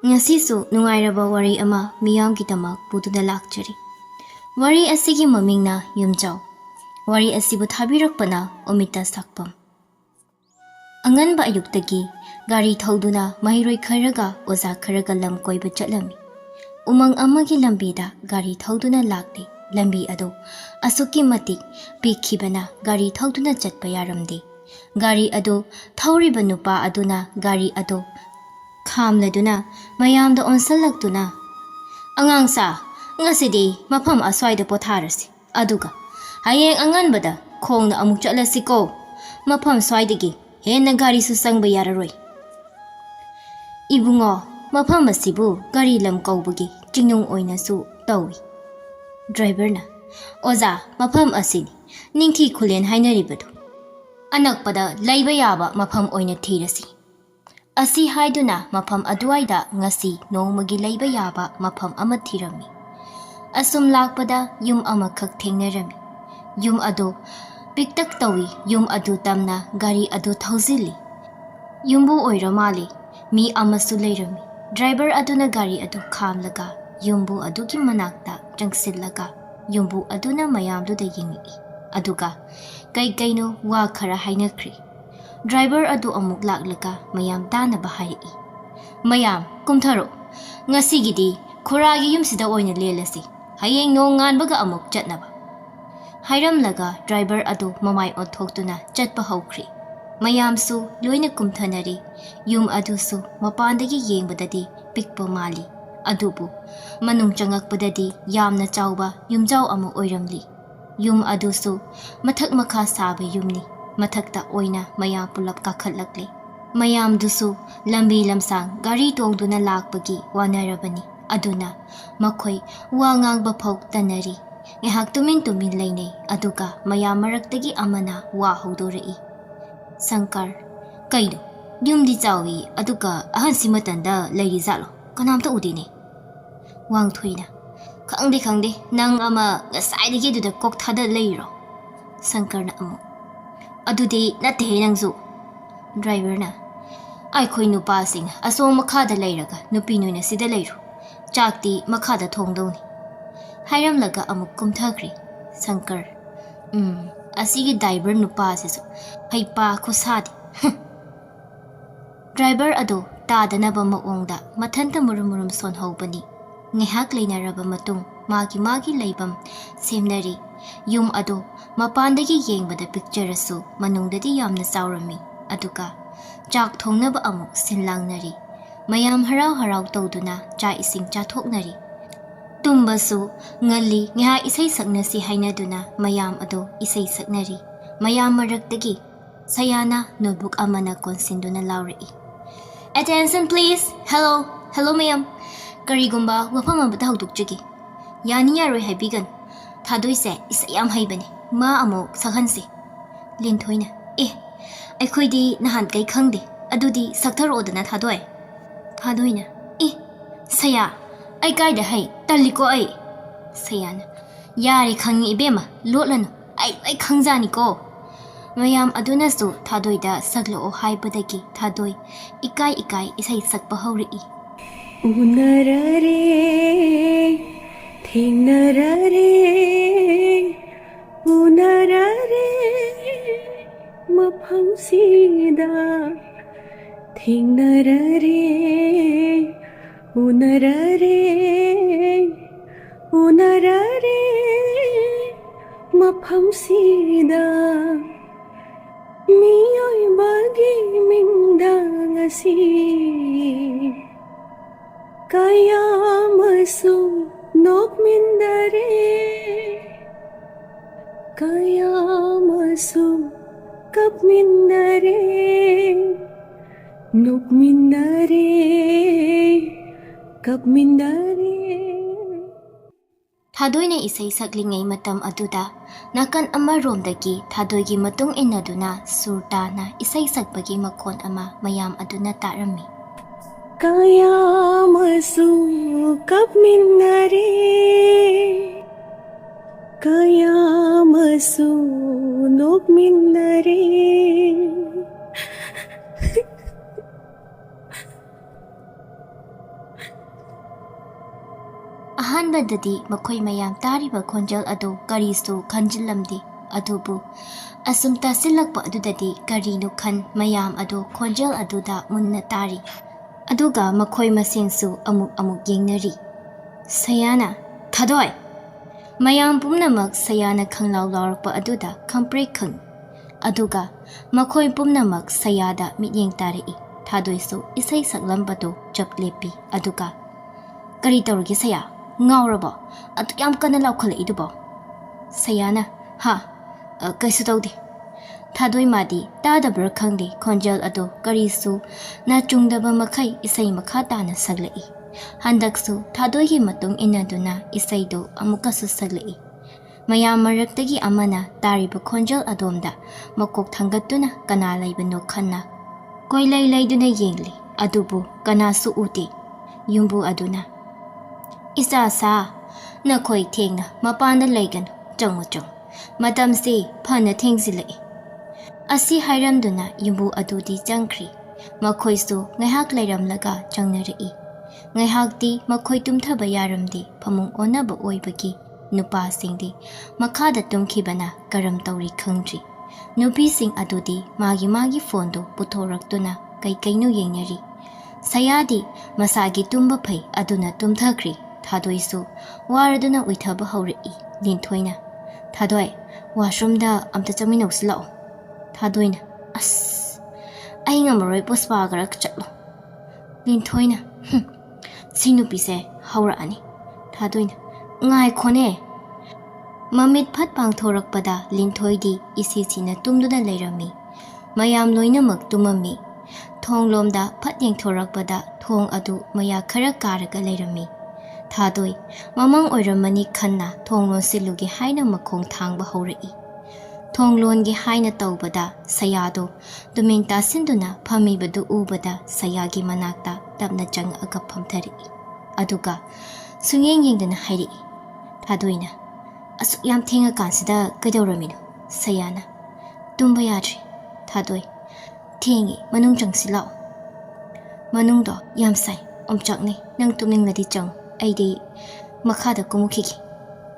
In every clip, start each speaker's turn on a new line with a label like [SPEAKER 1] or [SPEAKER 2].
[SPEAKER 1] Ngasisu nungairaba wari ama miyamgidamak puduna lakchari. Wari asigi mamingna YUMJAO. Wari asibu thabirakpana Omita sakpam. Anganba ayuktagi gari thauduna mahiroi kharaga oza kharaga lam koiba chatlami. Umang amagi lambida gari thauduna lakde. Lambi ado asuki matik pikhibana gari thauduna chatpa yaramde. Gari ado thauriba nupa aduna gari ado khamladuna mayamda onsalakduna. Angangsa ngasidi mafam aswaida potharasi. Aduga hayeng anganbada khongna amuk chatlasiko. Mafam swaidagi henna gari su sangba yararoi. Ibungo mafam asibu gari lam kaubagi jingnung oina su tawi. Driver na oza mafam asini ningki khulen hainaribadu. Anakpada laiba yaba mafam oina thirasi. Asi haiduna mafam aduaida ngasi nongmagi laiba yaba mafam ama thirami. Asum lakpada yum ama khak thengnarami. Yum ado piktak tawi yum adu tamna gari adu thauzili. Yumbu oiramali mi amasu leirami. Driver aduna gari adu khamlaga yumbu adugi manakta jangsillaga yumbu aduna mayamduda yingi. Aduga kaino wa khara hainakri. Driver adu amuk laklaga mayam tanaba haii. Mayam kumtharo ngasigidi khuragi yumsida oina lelasi. Hayeng no nganbaga amuk chatnaba. Hairamlaga driver adu mamai othoktuna chatpa hawkri. Mayamsu loina kumthanari. Yum adusu mapandagi yengbadadi pikpa mali. Adubu manung changakpadadi yamna chawba YUMJAO amu oiramli. Yum adusu mathak makha saba yumni. Mathakta oina mayam pulap kakhatlakli. Mayam dusu lambi lamsang gari tongduna lakpagi wanarabani. Aduna makhoi wangangba phok tanari. Ngahak tumin lainay aduga mayam maraktagi amana wa hawdorei. Sankar kaino yumdi chawi aduga ahan simatanda lairi zalo kanamta udine. Wangthoina khangde nang ama ngasaidagi duda kok thada leiro. Sankar na amu adudi natte nangzu. Driver na ai khoi nupa sing aso makhada leiraga nupi noina sida leiro. Chakti makhada thongdoni. Hairamlaga amuk kumthakri. Sankar asigi driver nupa sisu haipa khusadi. Driver ado tadanaba maongda mathanta murum sonhobani. Ngehak leinaraba matung magi leibam semnari. Yum ado mapandagi yengbada picture asu manungdadi yamna saurami. Aduga chak thongnaba amuk sinlangnari. Mayam harau tawduna cha ising chathoknari. Tumbasu ngali ngeha isay saknasi hainaduna mayam ado isay saknari. Mayam maraktagi sayana notebook amana konsinduna lauri. Attention please. Hello mayam. Karigumba wafam amata hawdukjagi. Yani yaroi haibigan. Thadoise isayam haibani. Ma amo sakhansi. Linthoina aikhoidi nahan kai khangde. Adudi saktharo odana thadoy. Thadoina saya ai kaida hai taliko ai. Sayana yari khangi ibema lotlanu ai khangjani ko. Mayam aduna su thadoida saglo haibadagi thadoi ikai isai sakpa hawri.
[SPEAKER 2] Unarare thingnarare unarare maphamsida thingnarare unarare maphamsida miyoi bagi mingdangasi kayamasu nokmindare kayamasu kapmindare nokmindare kapmindare.
[SPEAKER 1] Thadoina isay saklingay matam aduda nakan amaromdagi thadoigi matung inaduna surta na isay sakbagi makon ama mayam aduna tarami.
[SPEAKER 2] Kayamasu kapmindare kayamasu nokmindare
[SPEAKER 1] ꯑꯍꯥꯟꯕꯗꯗꯤ ꯃꯈꯣꯏ ꯃꯌꯥꯝ ꯇꯥꯔꯤꯕ ꯈꯣꯟꯖꯦꯜ ꯑꯗꯨ ꯀꯔꯤꯁꯨ ꯈꯟꯖꯤꯜꯂꯝꯗꯦ ꯑꯗꯨꯕꯨ ꯑꯁꯨꯝ ꯇꯥꯁꯤꯜꯂꯛꯄ ꯑꯗꯨꯗꯗꯤ ꯀꯔꯤꯅꯣ ꯈꯟ ꯃꯌꯥꯝ ꯑꯗꯨ ꯈꯣꯟꯖꯦꯜ ꯑꯗꯨꯗ ꯃꯨꯟꯅ ꯇꯥꯔꯤ ꯑꯗꯨꯒ ꯃꯈꯣꯏ ꯃꯁꯦꯟꯁꯨ ꯑꯃꯨꯛ ꯌꯦꯡꯅꯔꯤ ꯁꯌꯥꯅ ꯊꯥꯗꯣꯏ ꯃꯌꯥꯝ ꯄꯨꯝꯅꯃꯛ ꯁꯌꯥꯅ ꯈꯪꯂꯥꯎ ꯂꯥꯎꯔꯛꯄ ꯑꯗꯨꯗ ꯈꯪꯄ꯭ꯔꯦꯛ ꯈꯪꯏ ꯑꯗꯨꯒ ꯃꯈꯣꯏ ꯄꯨꯝꯅꯃꯛ ꯁꯌꯥꯗ ꯃꯤꯠꯌꯦꯡ ꯇꯥꯔꯛꯏ ꯊꯥꯗꯣꯏꯁꯨ ꯏꯁꯩ ꯁꯛꯂꯝꯕꯗꯨ ꯆꯞ ꯂꯦꯞꯄꯤ ꯑꯗꯨꯒ ꯀꯔꯤ ꯇꯧꯔꯒꯦ ꯁꯌꯥ ꯉꯥꯎꯔꯕꯣ ꯑꯗꯨꯛ ꯌꯥꯝ ꯀꯟꯅ ꯂꯥꯎꯈꯠꯂꯛꯏꯗꯨꯕꯣ ꯁꯌꯥꯅ ꯍꯥ ꯀꯩꯁꯨ ꯇꯧꯗꯦ ꯊꯥꯗꯣꯏ ꯃꯥꯗꯤ ꯇꯥꯗꯕ꯭ꯔꯥ ꯈꯪꯗꯦ ꯈꯣꯟꯖꯦꯜ ꯑꯗꯨ ꯀꯔꯤꯁꯨ ꯅꯥꯆꯨꯡꯗꯕ ꯃꯈꯩ ꯏꯁꯩ ꯃꯈꯥ ꯇꯥꯅ ꯁꯛꯂꯛꯏ ꯍꯟꯗꯛꯁꯨ ꯊꯥꯗꯣꯏꯒꯤ ꯃꯇꯨꯡ ꯏꯟꯅꯗꯨꯅ ꯏꯁꯩꯗꯨ ꯑꯃꯨꯛꯀꯁꯨ ꯁꯛꯂꯛꯏ ꯃꯌꯥꯝ ꯃꯔꯛꯇꯒꯤ ꯑꯃꯅ ꯇꯥꯔꯤꯕ ꯈꯣꯟꯖꯦꯜ ꯑꯗꯣꯝꯗ ꯃꯀꯣꯛ ꯊꯥꯡꯒꯠꯇꯨꯅ ꯀꯅꯥ ꯂꯩꯕꯅꯣ ꯈꯟꯅ ꯀꯣꯏꯂꯩ ꯂꯩꯗꯨꯅ ꯌꯦꯡꯂꯤ ꯑꯗꯨꯕꯨ ꯀꯅꯥꯁꯨ ꯎꯗꯦ ꯌꯨꯝꯕꯨ ꯑꯗꯨꯅ ꯏꯆꯥꯁꯥ ꯅꯈꯣꯏ ꯊꯦꯡꯅ ꯃꯄꯥꯟꯗ ꯂꯩꯒꯅꯨ ꯆꯪꯉꯨ ꯃꯇꯝꯁꯤ ꯐꯅ ꯊꯦꯡꯖꯤꯜꯂꯛꯏ ꯑꯁꯤ ꯍꯥꯏꯔꯝꯗꯨꯅ ꯌꯨꯝꯕꯨ ꯑꯗꯨꯗꯤ ꯆꯪꯈ꯭ꯔꯤ ꯃꯈꯣꯏꯁꯨ ꯉꯥꯏꯍꯥꯛ ꯂꯩꯔꯝꯂꯒ ꯆꯪꯅꯔꯛꯏ ꯉꯥꯏꯍꯥꯛꯇꯤ ꯃꯈꯣꯏ ꯇꯨꯝꯊꯕ ꯌꯥꯔꯝꯗꯦ ꯐꯃꯨꯡ ꯑꯣꯟꯅꯕ ꯑꯣꯏꯕꯒꯤ ꯅꯨꯄꯥꯁꯤꯡꯗꯤ ꯃꯈꯥꯗ ꯇꯨꯝꯈꯤꯕꯅ ꯀꯔꯝ ꯇꯧꯔꯤ ꯈꯪꯗ꯭ꯔꯤ ꯅꯨꯄꯤꯁꯤꯡ ꯑꯗꯨꯗꯤ ꯃꯥꯒꯤ ꯐꯣꯟꯗꯨ ꯄꯨꯊꯣꯔꯛꯇꯨꯅ ꯀꯩꯀꯩꯅꯣ ꯌꯦꯡꯅꯔꯤ ꯁꯌꯥꯗꯤ ꯃꯁꯥꯒꯤ ꯇꯨꯝꯕ ꯐꯩ ꯑꯗꯨꯅ ꯇꯨꯝꯊꯈ꯭ꯔꯤ ꯊꯥꯗꯣꯏꯁꯨ ꯋꯥꯔꯗꯨꯅ ꯎꯏꯊꯕ ꯍꯧꯔꯛꯏ ꯂꯤꯟꯊꯣꯏꯅ ꯊꯥꯗꯣꯏ ꯋꯥꯁꯔꯨꯝꯗ ꯑꯝꯇ ꯆꯪꯃꯤꯟꯅꯧꯁꯤ ꯂꯥꯛꯑꯣ ꯊꯥꯗꯣꯏꯅ ꯑꯁ ꯑꯩ ꯉꯝꯃꯔꯣꯏ ꯄꯨꯁꯄꯥꯒꯔ ꯆꯠꯂꯣ ꯂꯤꯟꯊꯣꯏꯅ ꯁꯤ ꯅꯨꯄꯤꯁꯦ ꯍꯧꯔꯛꯑꯅꯤ ꯊꯥꯗꯣꯏꯅ ꯉꯥꯏꯈꯣꯅꯦ ꯃꯃꯤꯠ ꯐꯠ ꯄꯥꯡꯊꯣꯔꯛꯄꯗ ꯂꯤꯟꯊꯣꯏꯗꯤ ꯏꯁꯤꯁꯤꯅ ꯇꯨꯝꯗꯨꯅ ꯂꯩꯔꯝꯃꯤ ꯃꯌꯥꯝ ꯂꯣꯏꯅꯃꯛ ꯇꯨꯝꯃꯝꯃꯤ ꯊꯣꯡꯂꯣꯝꯗ ꯐꯠ ꯌꯦꯡꯊꯣꯔꯛꯄꯗ ꯊꯣꯡ ꯑꯗꯨ ꯃꯌꯥ ꯈꯔ ꯀꯥꯔꯒ ꯂꯩꯔꯝꯃꯤ ꯊꯥꯗꯣꯏ ꯃꯃꯪ ꯑꯣꯏꯔꯝꯃꯅꯤ ꯈꯟꯅ ꯊꯣꯡ ꯂꯣꯟꯁꯤꯜꯂꯨꯒꯦ ꯍꯥꯏꯅ ꯃꯈꯣꯡ ꯊꯥꯡꯕ ꯍꯧꯔꯛꯏ ꯊꯣꯡ ꯂꯣꯟꯒꯦ ꯍꯥꯏꯅ ꯇꯧꯕꯗ ꯁꯌꯥꯗꯣ ꯇꯨꯃꯤꯟ ꯇꯥꯁꯤꯟꯗꯨꯅ ꯐꯝꯃꯤꯕꯗꯨ ꯎꯕꯗ ꯁꯌꯥꯒꯤ ꯃꯅꯥꯛꯇ ꯇꯞꯅ ꯆꯪꯉꯛꯑꯒ ꯐꯝꯊꯔꯛꯏ ꯑꯗꯨꯒ ꯁꯨꯡꯌꯦꯡ ꯌꯦꯡꯗꯅ ꯍꯥꯏꯔꯛꯏ ꯊꯥꯗꯣꯏꯅ ꯑꯁꯨꯛ ꯌꯥꯝ ꯊꯦꯡꯉꯀꯥꯟꯁꯤꯗ ꯀꯩꯗꯧꯔꯝꯃꯤꯅꯣ ꯁꯌꯥꯅ ꯇꯨꯝꯕ ꯌꯥꯗ꯭ꯔꯤ ꯊꯥꯗꯣꯏ ꯊꯦꯡꯉꯤ ꯃꯅꯨꯡ ꯆꯪꯁꯤ ꯂꯥꯛꯑꯣ ꯃꯅꯨꯡꯗꯣ ꯌꯥꯝ ꯁꯥꯏ ꯑꯣꯝꯆꯥꯛꯅꯩ ꯅꯪ ꯇꯨꯝꯅꯤꯡꯂꯗꯤ ꯆꯪꯉꯨ ꯑꯩꯗꯤ ꯃꯈꯥꯗ ꯀꯨꯝꯃꯛꯈꯤꯒꯦ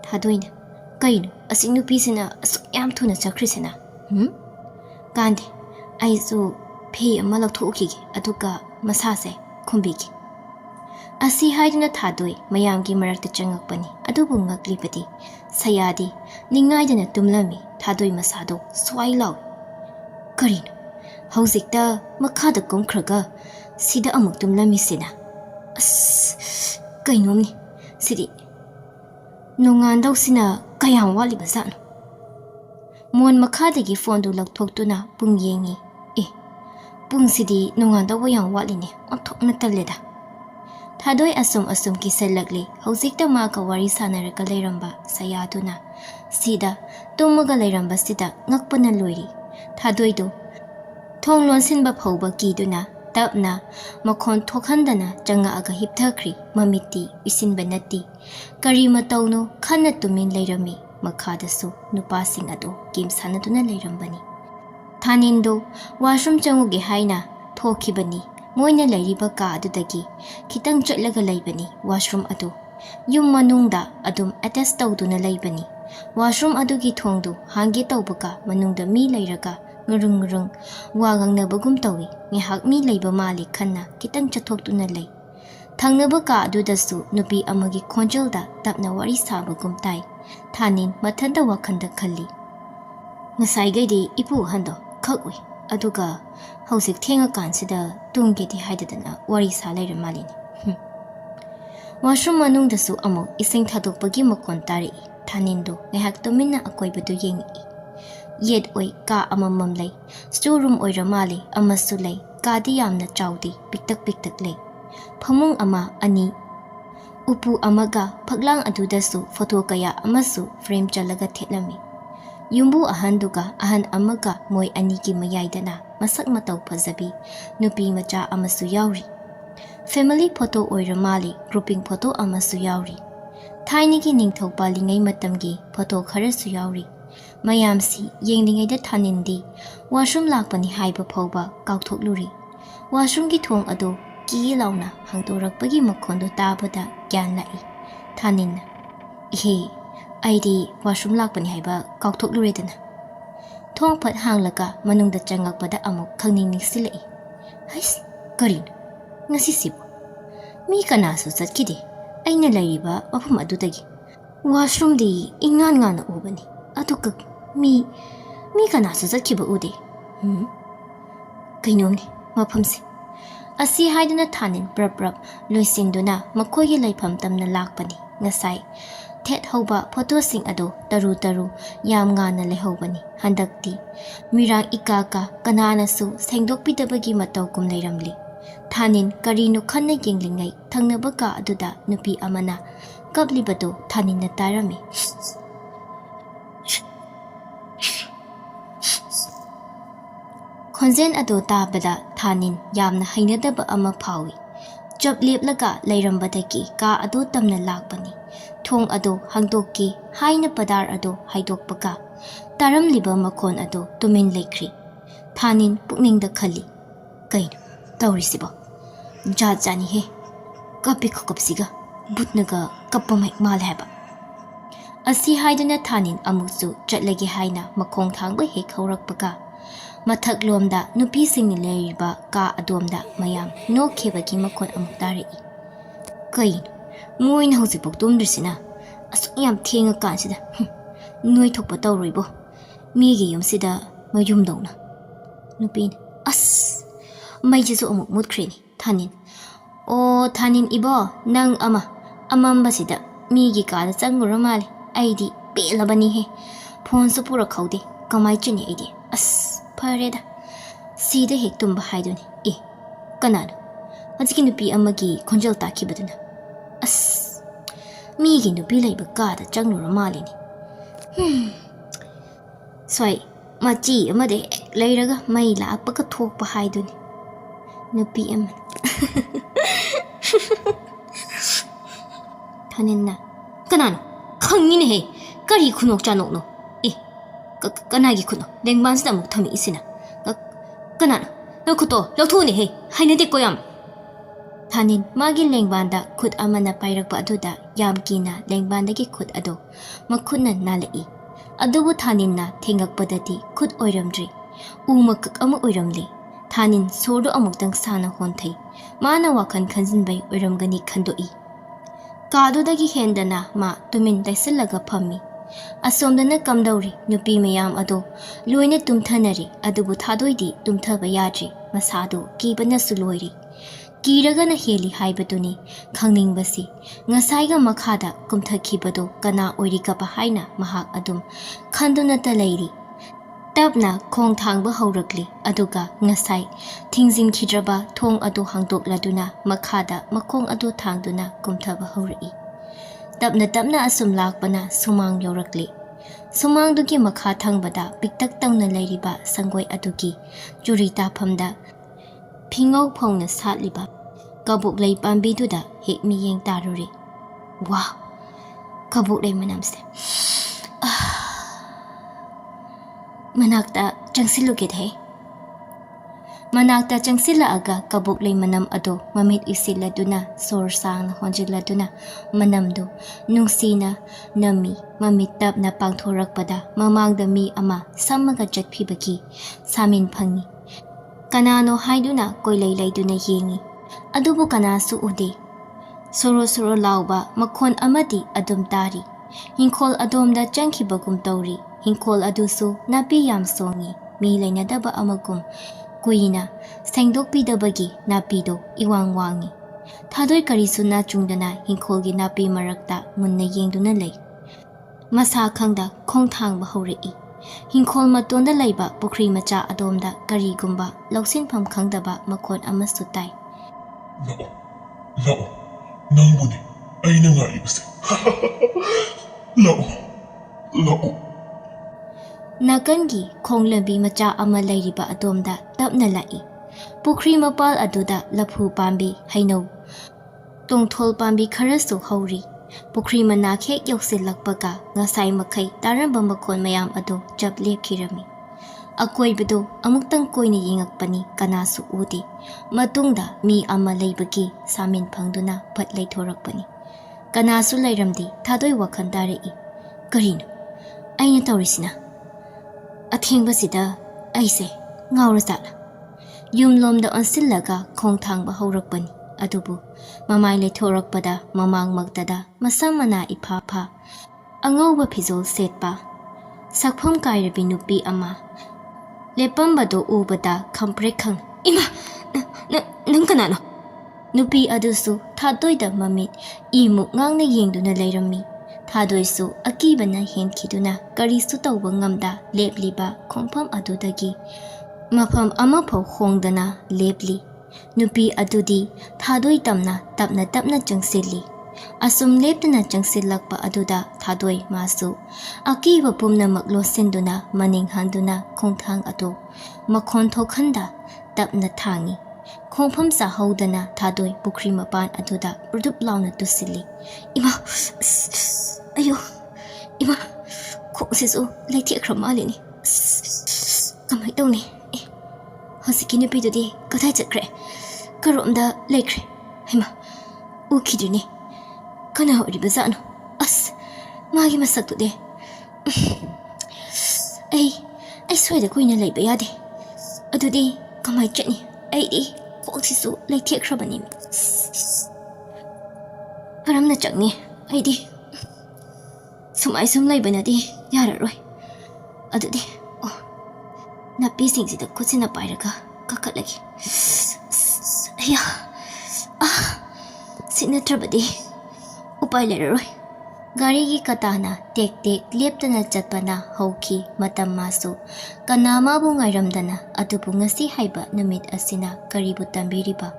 [SPEAKER 1] ꯊꯥꯗꯣꯏꯅ ꯀꯩꯅꯣ ꯑꯁꯤ ꯅꯨꯄꯤꯁꯤꯅ ꯑꯁꯨꯛ ꯌꯥꯝ ꯊꯨꯅ ꯆꯠꯈ꯭ꯔꯤꯁꯤꯅ ꯀꯥꯟꯗꯦ ꯑꯩꯁꯨ ꯐꯤ ꯑꯃ ꯂꯧꯊꯣꯛꯈꯤꯒꯦ ꯑꯗꯨꯒ ꯃꯁꯥꯁꯦ ꯈꯨꯝꯕꯤꯒꯦ ꯑꯁꯤ ꯍꯥꯏꯗꯨꯅ ꯊꯥꯗꯣꯏ ꯃꯌꯥꯝꯒꯤ ꯃꯔꯛꯇ ꯆꯪꯉꯛꯄꯅꯤ ꯑꯗꯨꯕꯨ ꯉꯛꯂꯤꯕꯗꯤ ꯁꯌꯥꯗꯤ ꯅꯤꯡꯉꯥꯏꯗꯅ ꯇꯨꯝꯂꯝꯃꯤ ꯊꯥꯗꯣꯏ ꯃꯁꯥꯗꯣ ꯁ꯭ꯋꯥꯏ ꯂꯥꯎꯏ ꯀꯔꯤꯅꯣ ꯍꯧꯖꯤꯛꯇ ꯃꯈꯥꯗ ꯀꯨꯝꯈ꯭ꯔꯒ ꯁꯤꯗ ꯑꯃꯨꯛ ꯇꯨꯝꯂꯝꯃꯤꯁꯤꯅ ꯑꯁ ꯀꯩꯅꯣꯝꯅꯤ ꯁꯤꯗꯤ ꯅꯣꯡꯉꯥꯟꯗꯧꯁꯤꯅ ꯀꯌꯥꯝ ꯋꯥꯠꯂꯤꯕ ꯖꯥꯠꯅꯣ ꯃꯣꯟ ꯃꯈꯥꯗꯒꯤ ꯐꯣꯟꯗꯨ ꯂꯧꯊꯣꯛꯇꯨꯅ ꯄꯨꯡ ꯌꯦꯡꯉꯤ ꯄꯨꯡꯁꯤꯗꯤ ꯅꯣꯡꯉꯥꯟꯗꯧꯕ ꯌꯥꯝ ꯋꯥꯠꯂꯤꯅꯦ ꯑꯣꯟꯊꯣꯛꯅ ꯇꯜꯂꯦꯗ ꯊꯥꯗꯣꯏ ꯑꯁꯨꯝ ꯀꯤꯁꯜꯂꯛꯂꯤ ꯍꯧꯖꯤꯛꯇ ꯃꯥꯒ ꯋꯥꯔꯤ ꯁꯥꯟꯅꯔꯒ ꯂꯩꯔꯝꯕ ꯁꯌꯥꯗꯨꯅ ꯁꯤꯗ ꯇꯨꯝꯃꯒ ꯂꯩꯔꯝꯕꯁꯤꯗ ꯉꯛꯄꯅ ꯂꯣꯏꯔꯤ ꯊꯥꯗꯣꯏꯗꯨ ꯊꯣꯡ ꯂꯣꯟꯁꯤꯟꯕ ꯐꯥꯎꯕ ꯀꯤꯗꯨꯅ ꯇꯞꯅ ꯃꯈꯣꯟ ꯊꯣꯛꯍꯟꯗꯅ ꯆꯪꯉꯛꯑꯒ ꯍꯤꯞꯊꯈ꯭ꯔꯤ ꯃꯃꯤꯠꯇꯤ ꯎꯏꯁꯤꯟꯕ ꯅꯠꯇꯦ ꯀꯔꯤ ꯃꯇꯧꯅꯣ ꯈꯟꯅ ꯇꯨꯃꯤꯟ ꯂꯩꯔꯝꯃꯤ ꯃꯈꯥꯗꯁꯨ ꯅꯨꯄꯥꯁꯤꯡ ꯑꯗꯨ ꯒꯦꯝ ꯁꯥꯟꯅꯗꯨꯅ ꯂꯩꯔꯝꯕꯅꯤ ꯊꯥꯅꯤꯟꯗꯨ ꯋꯥꯁꯔꯨꯝ ꯆꯪꯉꯨꯒꯦ ꯍꯥꯏꯅ ꯊꯣꯛꯈꯤꯕꯅꯤ ꯃꯣꯏꯅ ꯂꯩꯔꯤꯕ ꯀꯥ ꯑꯗꯨꯗꯒꯤ ꯈꯤꯇꯪ ꯆꯠꯂꯒ ꯂꯩꯕꯅꯤ ꯋꯥꯁꯔꯨꯝ ꯑꯗꯨ ꯌꯨꯝ ꯃꯅꯨꯡꯗ ꯑꯗꯨꯝ ꯑꯦꯇꯦꯆ ꯇꯧꯗꯨꯅ ꯂꯩꯕꯅꯤ ꯋꯥꯁꯔꯨꯝ ꯑꯗꯨꯒꯤ ꯊꯣꯡꯗꯨ ꯍꯥꯡꯒꯦ ꯇꯧꯕꯒ ꯃꯅꯨꯡꯗ ꯃꯤ ꯂꯩꯔꯒ ꯉꯔꯨꯡ ꯋꯥ ꯉꯥꯡꯅꯕꯒꯨꯝ ꯇꯧꯏ ꯉꯥꯏꯍꯥꯛ ꯃꯤ ꯂꯩꯕ ꯃꯥꯜꯂꯤ ꯈꯟꯅ ꯈꯤꯇꯪ ꯆꯠꯊꯣꯛꯇꯨꯅ ꯂꯩ ꯊꯪꯅꯕ ꯀꯥ ꯑꯗꯨꯗꯁꯨ ꯅꯨꯄꯤ ꯑꯃꯒꯤ ꯈꯣꯟꯖꯦꯜꯗ ꯇꯞꯅ ꯋꯥꯔꯤ ꯁꯥꯕꯒꯨꯝ ꯇꯥꯏ ꯊꯥꯅꯤꯟ ꯃꯊꯟꯇ ꯋꯥꯈꯟꯗ ꯈꯜꯂꯤ ꯉꯁꯥꯏꯒꯩꯗꯤ ꯏꯄꯨ ꯑꯍꯟꯗꯣ ꯈꯛ ꯎꯏ ꯑꯗꯨꯒ ꯍꯧꯖꯤꯛ ꯊꯦꯡꯉꯀꯥꯟꯁꯤꯗ ꯇꯨꯝꯒꯦꯗꯤ ꯍꯥꯏꯗꯗꯅ ꯋꯥꯔꯤ ꯁꯥ ꯂꯩꯔ ꯃꯥꯜꯂꯤꯅꯤ ꯋꯥꯁꯔꯨꯝ ꯃꯅꯨꯡꯗꯁꯨ ꯑꯃꯨꯛ ꯏꯁꯤꯡ ꯊꯥꯗꯣꯛꯄꯒꯤ ꯃꯈꯣꯟ ꯇꯥꯔꯛꯏ ꯊꯥꯅꯤꯟꯗꯨ ꯉꯥꯏꯍꯥꯛ ꯇꯨꯃꯤꯟꯅ ꯑꯀꯣꯏꯕꯗꯨ ꯌꯦꯡꯉꯛꯏ ꯌꯦꯠ ꯑꯣꯏ ꯀꯥ ꯑꯃꯃꯝ ꯂꯩ ꯁ꯭ꯇꯣꯔ ꯔꯨꯝ ꯑꯣꯏꯔ ꯃꯥꯜꯂꯤ ꯑꯃꯁꯨ ꯂꯩ ꯀꯥꯗꯤ ꯌꯥꯝꯅ ꯆꯥꯎꯗꯦ ꯄꯤꯛꯇꯛ ꯂꯩ ꯐꯃꯨꯡ ꯑꯃ ꯑꯅꯤ ꯎꯄꯨ ꯑꯃꯒ ꯐꯛꯂꯥꯡ ꯑꯗꯨꯗꯁꯨ ꯐꯣꯇꯣ ꯀꯌꯥ ꯑꯃꯁꯨ ꯐ꯭ꯔꯦꯝ ꯆꯜꯂꯒ ꯊꯦꯠꯂꯝꯃꯤ ꯌꯨꯝꯕꯨ ꯑꯍꯟꯗꯨꯒ ꯑꯍꯟ ꯑꯃꯒ ꯃꯣꯏ ꯑꯅꯤꯒꯤ ꯃꯌꯥꯏꯗꯅ ꯃꯁꯛ ꯃꯇꯧ ꯐꯖꯕꯤ ꯅꯨꯄꯤ ꯃꯆꯥ ꯑꯃꯁꯨ ꯌꯥꯎꯔꯤ ꯐꯦꯃꯤꯂꯤ ꯐꯣꯇꯣ ꯑꯣꯏꯔ ꯃꯥꯜꯂꯤ ꯒ꯭ꯔꯨꯄꯤꯡ ꯐꯣꯇꯣ ꯑꯃꯁꯨ ꯌꯥꯎꯔꯤ ꯊꯥꯏꯅꯒꯤ ꯅꯤꯡꯊꯧ ꯄꯥꯜꯂꯤꯉꯩ ꯃꯇꯝꯒꯤ ꯐꯣꯇꯣ ꯈꯔꯁꯨ ꯌꯥꯎꯔꯤ ꯃꯌꯥꯝꯁꯤ ꯌꯦꯡꯂꯤꯉꯩꯗ ꯊꯥꯅꯤꯟꯗꯤ ꯋꯥꯁꯔꯨꯝ ꯂꯥꯛꯄꯅꯤ ꯍꯥꯏꯕ ꯐꯥꯎꯕ ꯀꯥꯎꯊꯣꯛꯂꯨꯔꯤ ꯋꯥꯁꯔꯨꯝꯒꯤ ꯊꯣꯡ ꯑꯗꯨ ꯀꯤ ꯂꯥꯎꯅ ꯍꯥꯡꯗꯣꯔꯛꯄꯒꯤ ꯃꯈꯣꯟꯗꯨ ꯇꯥꯕꯗ ꯒ꯭ꯌꯥꯟ ꯂꯥꯛꯏ Thanin Ihe Aidi washroom lakpani haiba kaukthokluredana Thong phat hanglaka manungda changakpada amuk khangning niksilai Hais karin ngasi sibu Mi kanasu chatkide aina laiba mafum adudagi Washroom di ingan ngana ubani aduka mi kanasu chatkiba ude Kainomni mafamsi Asi haiduna Thanin brab loisinduna makogi laifam tamna lakpani ngasai Thet hoba photo sing ado taru yam ngana lehobani handakti mirang ikaka kanana su sengdokpidabagi matau kum leiramli Thanin karinu khanna yenglingai thangnaba ka aduda nupi amana kablibado Thanin na tarami Khonzen ado tabada Thanin yamna hainadaba ama phawi Job leplaga leirambadagi ka ado tamna lakpani Thong ado hangdokki haina padar ado haidokpaga taram liba makon ado tumin leikri Thanin pukningda khali kain taurisibo jani he kapi khokapsiga butnaga kapamai mal haba Asi haiduna Thanin amuksu chatlagi haina makong thangba he khaurakpaga Mathak lomda nupi singni leiriba ka adomda mayam no khebagi makon amuk dari kain Moin hausi pok tumdrisina asuk yam thenga kansida noi thokpa tawroibo migi yumsida mayum dawna nupin as mai jisu amuk mutkhrini Thanin o Thanin ibo nang amambasida migi kada changura mali aidi pelabani he phone su pura khaude kamai chini aidi as fareda sida hek tumba haiduni e kanana ajiki nupi amagi khonjal takibaduna As Migi nupi laiba kada changnura malini Swai machi amade leiraga mai lakpaka thokpa haiduni Nupi ama Thaninna Kanano khangni ne he kari khunok chanok no e kanagi khuno lengbansida muk thami isina kanano nakuto lathone he hainade koyam Thanin magi lengbanda khut amana pairakpa aduda yamkina lengbandagi khut ado makhutna nalai adubu Thaninna thengakpadati khut oiramdri umakak ama oiramli Thanin sordo amuktang sana honthai mana wakhan khanjinbai oiramgani khandoi kadudagi hendana ma tumin daisallaga phammi asomdana kamdauri nupi mayam ado loine tumthanari adubu thadoidi tumthaba yadri masadu kibana suloiri Kiragana heli haibaduni khangningbasi ngasaiga makhada kumthakibado kana oirikapa haina mahak adum khanduna ta leiri tabna khong thangba haurakli aduga ngasai thingjin khidraba thong adu hangdokladuna makhada makhong adu thangduna kumthaba haurai tabna asum lakpana sumang yorakli sumang dugi makha thangbada piktak tangna leiriba sangoi adugi jurita phamda Pingau phongna satliba kabuk lay pambiduda hek miyeng taruri wow kabuk lay manamse manakta changsilugit he manakta changsila aga kabuk lay manam ado mamit isiladuna sorsang honjiladuna manamdo nungsina nami mamitap na pangthorakpada mamangda mi ama samaga jatphibaki samin phangi Kanano haiduna koilay layduna yengi adubu kanasu ude soro lauba makhon amadi adum tari hinkol adomda changkhibagum tawri hinkol adusu napi yam songi mi lainadaba amagum kuina sengdokpidabagi napido iwangwangi thadoi karisu na chungdana hinkolgi napi marakta munna yengduna lay masa khangda khongthangba haurai Hinkol matonda laiba pukri macha adomda karigumba lausin pham khangdaba makhon amasu tai
[SPEAKER 3] Lao nangbuni aina nga ibase Lao
[SPEAKER 1] Nagangi khonglambi macha ama lairiba adomda tapna lai pukri mapal aduda laphu pambi haino tongthol pambi kharasu hauri Pukri manakhe yoksilakpaga ngasai makai taramba makhon mayam ado jab lepkhirami akoibado amuktang koina yengakpani kanasu udi matungda mi ama leibagi samin phangduna phat leithorakpani Kanasu lairamdi thadoi wakan tarei. Karino aina taurisina. Athengba aise ngaura jala. Yumlomda onsillaga khongthangba haurakpani. Adubu mamai leithorakpada mamang magdada masamana ipha angauba phizol setpa. Sakpham kairabi nupi ama. Lepambado ubada khamprekhang. Ima nang kanano? Nupi adusu thadoida mamit imuk ngangne yengduna leirami. Thadoisu akibana henkiduna karisu tawba ngamda lepliba khongpham adudagi mafam amapho hongdana lepli. Nupi adudi thadoi tapna changsili. Asum leptana changsilakpa aduda thadoi masu akiba pumnamak losinduna maning handuna khongthang adu makhon thokhanda tapna thangi. Khongpham sa haudana thadoi pukri mapan aduda urdup launa tusili. Ima ayo ima khongsisu leithia khramalini. Kamai tawni hosiki nupidudi kadai chakre karomda lekre. Hima ukiduni kana oribazano as magi masaktude. Ai soida kuina leiba yade. Adudi kamai chani ai khongsisu leithia khrabani. Paramna changni aidi sumai sum leibanadi yararoi. Adudi napi singsida kutsina pairaga kakatlagi. Aya sinatrabadi upai leraroi. Garigi katana tek leptana chatpana hauki matam masu kanama bu ngairamdana adubu ngasi haiba numit asina karibu tambiriba.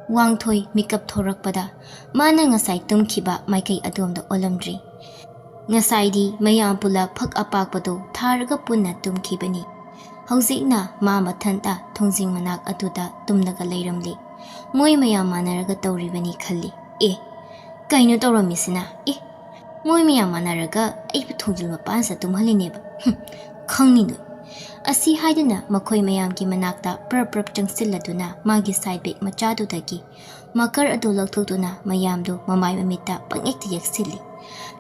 [SPEAKER 1] Wangthoi mikap thorakpada mana ngasai tumkhiba maikai adumda olamdri. Ngasaidi mayam pula phak apakpado tharga punna tumkhibani. Hauzikna ma mathanta thongjing manak aduda tumnaga leiramli. Moi mayam manaraga tawribani khalli. Kaino tawramisina. Moi mayam manaraga aibu thongjil mapansa tumhalineba. Khangni asi haiduna makhoi mayamgi manakta prap changsilladuna magi side bag machadudagi makar adu lakthoduna mayamdu mamai mamita pangekti yaksili.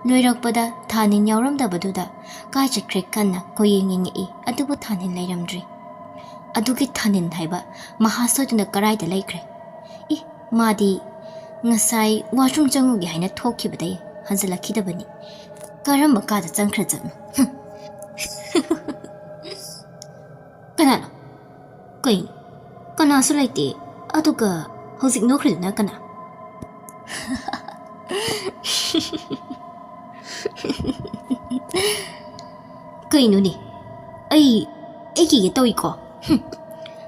[SPEAKER 1] Loirakpada thanin yauramdabaduda kai chakre kanna koyengengei adubu thanin leiramdri. Adugi thanin haiba mahasoiduna karaida laikre. Madi ngasai washroom changugi haina thokkibadai hansalakidabani. Karamba kada changkhra changnu. Kanano? Kain? Kanasu laite aduga hauzik nokhriduna kana? Kaino ni? Aiki tawiko.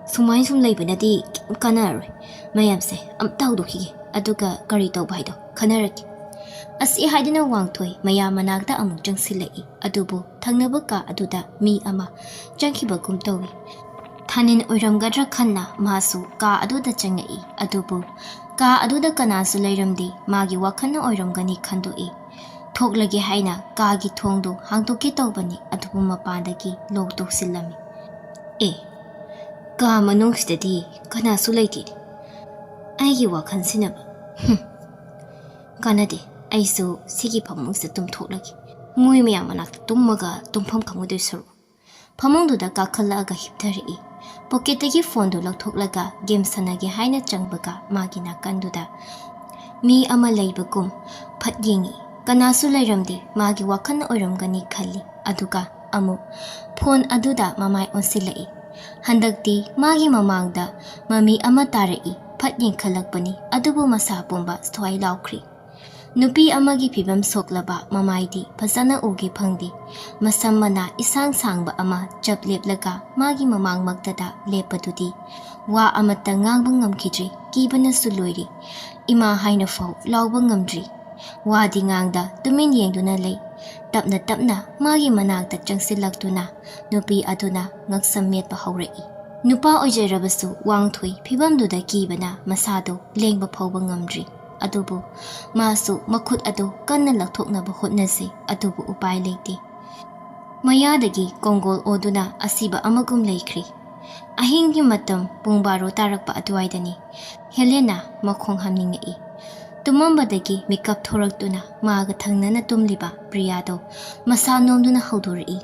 [SPEAKER 1] Sumai sum leibanadi kanaroi. Mayamse amtawdokhi aduga kari tawba haido khanaraki. Asi haidina wangthoi mayam manakta amuk changsilai adubu thangnaba ka aduda mi ama changkhibagum tawi. Thanin oiramgadra khanna masu ka aduda changai adubu ka aduda kanasu leiramdi magi wakhanna oiramgani khandoi. Thoklage haina kagi thongdu hangtoki tawbani adubu mapandagi loktok silami. Ka manungsidadi kanasu leiti. Aigi wakhan sinaba. Kanade aisu sigi pamungsa tumthoklagi. Moi mayam manakta tummaga tumpham khamudoi saru. Pamungduda kakhalaga hipthari. Pocketagi phone lakthoklaga game sanage haina changbaga magi nakanduda mi ama leibagum phatyengi kanasu leiramdi magi wakhan oiramgani khalli aduga amu phone aduda mamai onsilai. Handakti magi mamangda mami ama tarai phatyeng khalakpani adubu masa pumba swai laukri. Nupi amagi pibam soklaba mamaidi phasana ugi phangdi masam mana isang sangba ama chap leplaga magi mamang magdada lepadudi wa amata ngangbang ngamkhidri kibana suloiri ima haina fau lawba ngamdri wadi ngangda tumin yengduna lei tapna magi manakta changsilaktuna nupi aduna ngaksammet pa haurai. Nupa oijerabasu wangthoi phibamduda kibana masado lengba phawba ngamdri. Adubu masu makhut adu kanna lathoknaba hotnase adubu upai leite. Mayadagi kongol oduna asiba amagum leikhri. Ahinggi matam pungbaro tarakpa aduaidani Helena makhong hamningai. ꯇꯨꯝꯃꯝꯕꯗꯒꯤ ꯃꯤꯀꯞ ꯊꯣꯔꯛꯇꯨꯅ ꯃꯥꯒ ꯊꯪꯅꯅ ꯇꯨꯝꯂꯤꯕ ꯄ꯭ꯔꯤꯌꯥꯗꯣ ꯃꯁꯥ ꯅꯣꯝꯗꯨꯅ ꯍꯧꯗꯣꯔꯛꯏ